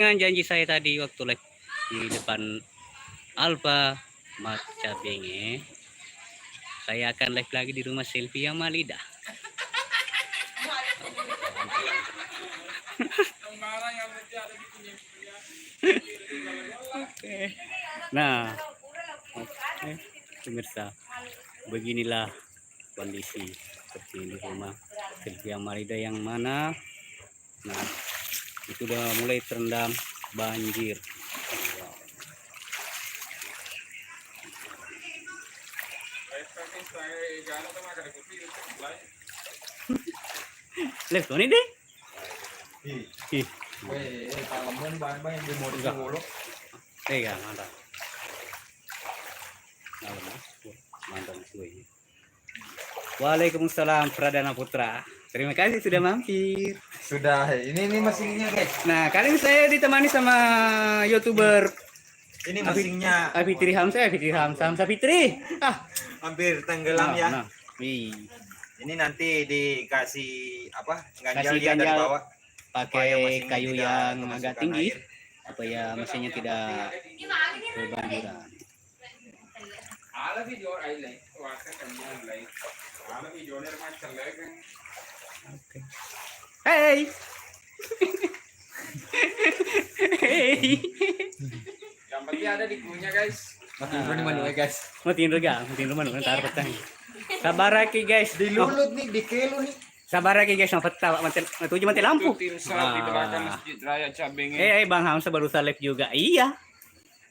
Dengan janji saya tadi waktu live di depan Alfa Matcha Benge, saya akan live lagi di rumah Sylvia Malida. Oke. Nah, oke, pemirsa, beginilah kondisi seperti di rumah Sylvia Malida yang mana, nah itu udah mulai terendam banjir. Lihat ini deh. Ih, ya mantap. Mantap ini. Waalaikumsalam Pradana Putra. Terima kasih sudah mampir. Sudah, ini mesinnya guys. Nah, kali ini saya ditemani sama YouTuber. Ini mesinnya. Fitri Hamzah, Hamzah Fitri. Hampir tenggelam ya. Nah. Ini nanti dikasih apa? Ganjal dia dari bawah. Pakai kayu yang agak tinggi supaya mesinnya tidak berbanjiran. Hey. Hey. Yang penting ada di kunya guys. Matiin mana guys? Matiin mana ntar petang. Sabar lagi guys. Dilulut nih, dikelu nih. Sabar lagi guys, tujuh mati lampu. Tim SAR di belakang Masjid Raya Cabenge. Bang Hamzah barusan live juga. Iya.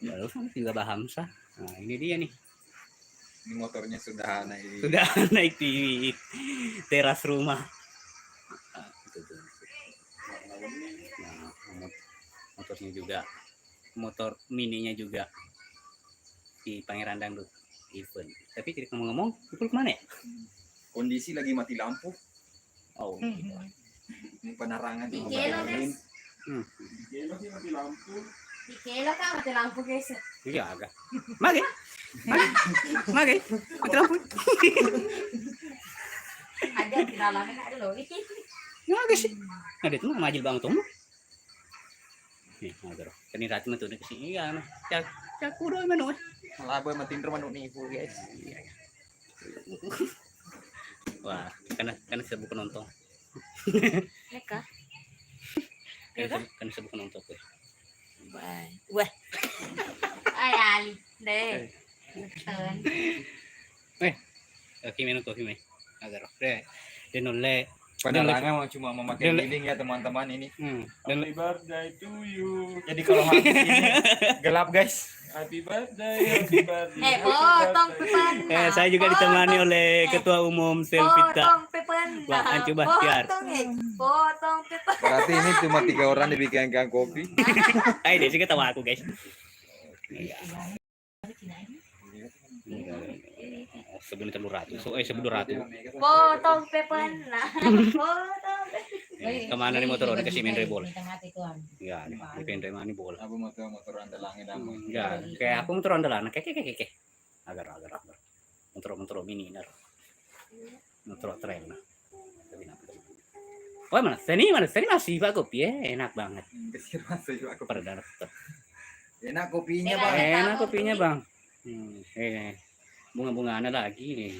Barusan juga Bang Hamzah. Nah, ini dia nih. Ini motornya sudah naik. Sudah naik di teras rumah. Nah, motornya juga. Motor mininya juga di Pangeran Dangdut event. Tapi tidak ngomong-ngomong, itu kemana ya? Kondisi lagi mati lampu. Oh, gitu. Ini penerangan di Kelo sih mati lampu. Kelo kan mati lampu guys. Iya agak. Mage. Mati lampu. Ada di dalamnya ada loh. Mage sih. Ada tuh majil bang tuh. Nih, agak. Kani rati mah tuh ke sini ya. Cak kudo manu. Laba matin rumah nih full guys. Wah, karena sebut penonton. Mereka. Karena sebut penonton tuh. Wah. Ay Ali, deh. Oke, minum kopi mai. Agak roh. Dia nolak. Penerangan cuma memakai lilin ya teman-teman ini. Happy birthday to you. Jadi kalau habis ini gelap guys. Happy birthday. Potong pepan. Saya juga ditemani oleh Ketua Umum Selvita. Potong pepan. Wah, coba biar. Potong pepan. Berarti ini cuma 3 orang dibikinkan kopi. Ayo deh, sih ketawa aku guys. Sebelum telur ratu. Sebelum ratu. Potong pepan. Potong. Kemana nih motor orang kasih main rebol? Ya, nih main mana bola. Aku motor andalangin aku. Ya, kayak aku motor andalan. Kayak. Agar. Motor mini nar. Motor trail nah. Oh mana? Sini masih Pak kopi ya, enak banget. Kesir masih aku Perdana. Enak kopinya bang. Enak kopinya bang. Bunga-bunga lagi nih.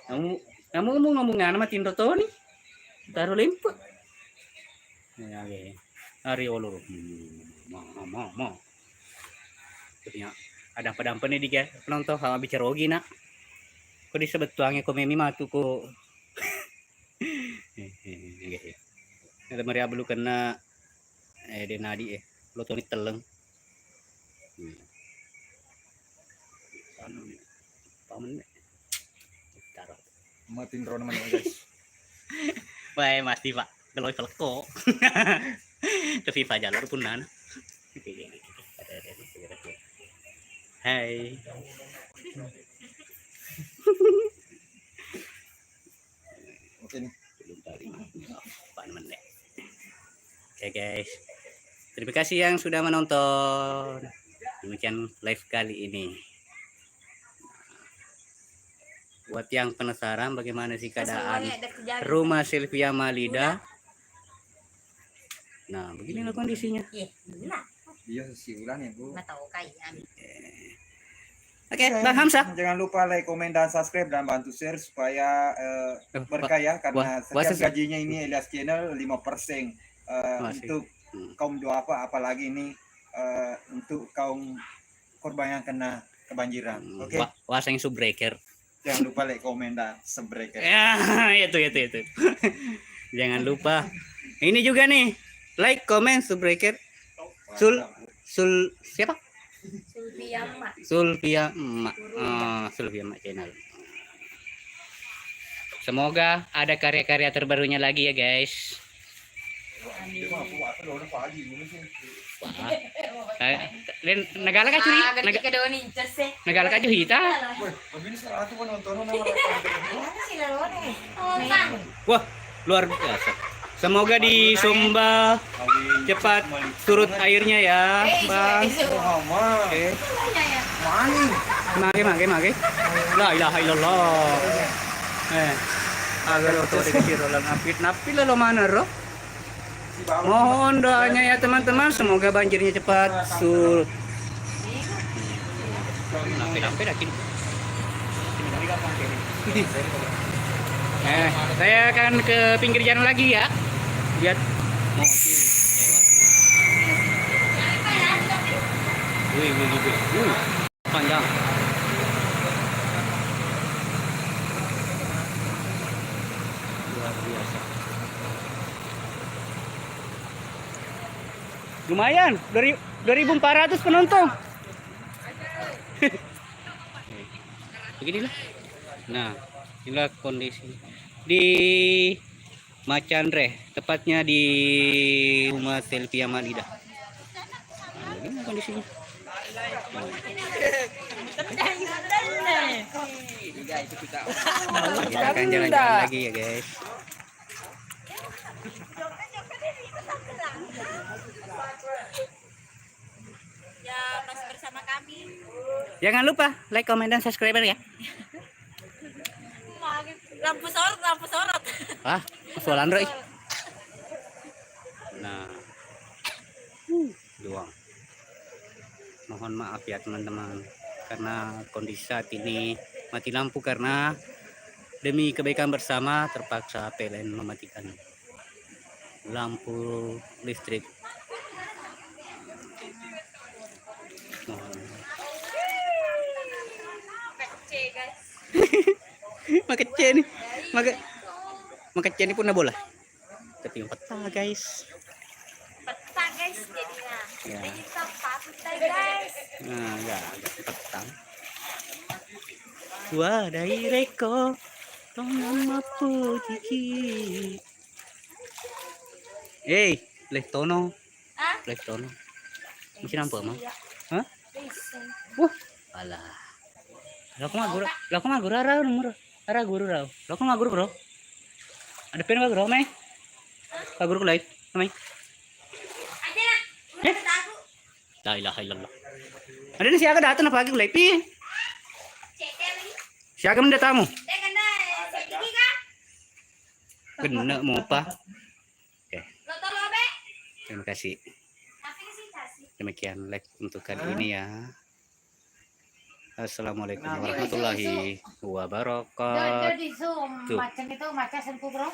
Kamu bunga mah tinto to nih. Taruh lemput. Ya, oke. Hari ulur. Mau. Ternyata ada padampa nih di penonton sama bicara ogi nak. Kok disebut tuangnya komemi matu ko. Ada Maria belum kena denadi lo toni teleng. Pamen. Taruh. Matiin drone mana guys. Baik mati Pak. Kalau pelko. Tapi Pak jalur pun nana. Hai. Oke nih. Oke guys. Terima kasih yang sudah menonton. Demikian live kali ini. Buat yang penasaran bagaimana sih keadaan rumah Sylvia Malida, Nah, beginilah kondisinya. Nah, Iya siulan ya Bu. nggak tahu kayaknya. Oke, Bang Hamzah. Jangan lupa like, komen, dan subscribe dan bantu share supaya berkah ya, karena setiap gajinya ini Elias Channel 5% untuk kaum duafa, apalagi ini untuk kaum korban yang kena kebanjiran. Oke. Waseng subbreaker. Jangan lupa like, komen, dan subscribe. Ya, itu. Jangan lupa. Ini juga nih. Like, comment, subbreaker. Siapa? Sulvia Emak. Sulvia Emak channel. Semoga ada karya-karya terbarunya lagi ya, guys. Nagala ka curi? Nagala ka hita? Wah, luar biasa. Semoga di Sumba cepat surut airnya ya, Bang. Oke. Mage. La ilaha illallah. Agar auto dikasih rolan napit lo mana roh? Mohon doanya ya teman-teman, semoga banjirnya cepat surut. Napit lagi. Saya akan ke pinggir jalan lagi ya. Lihat mobil lewat. Wih. Panjang. Luar biasa. Lumayan, 2.400 penonton. Beginilah. Nah, inilah kondisi di Macandre, tepatnya di rumah Selfia Malida. Nah, begini kondisinya. Kita akan jalan-jalan lagi ya, guys. Ya, masih bersama kami. Jangan lupa like, comment, dan subscribe ya. Lampu sorot. Ah, soalan Roy. Nah, doang. Mohon maaf ya teman-teman, karena kondisi saat ini mati lampu karena demi kebaikan bersama terpaksa PLN mematikan lampu listrik. Makece nih, makece ini pun bola. Tapi yang peta guys. Jadinya. Ya. Kita peta guys. Nah, ya, agak petang. Wah, dari reko, tolong mapu jiki. Leh tono. Masih nampak mah? Hah? Wah, alah. Lah kok ngagura raw nomor. Ara guru raw. Lah kok ngaguru bro? Ada pen ba bro, may? Kaguru ko live, may. La ilaha illallah. Ada ni siya ka dato na pagi ko live pi. Siya ka man data mo. Gena mo pa. Oke. Terima kasih. Demikian like untuk kali ini ya. Assalamualaikum warahmatullahi wabarakatuh. Macam itu, macam sentuh bro.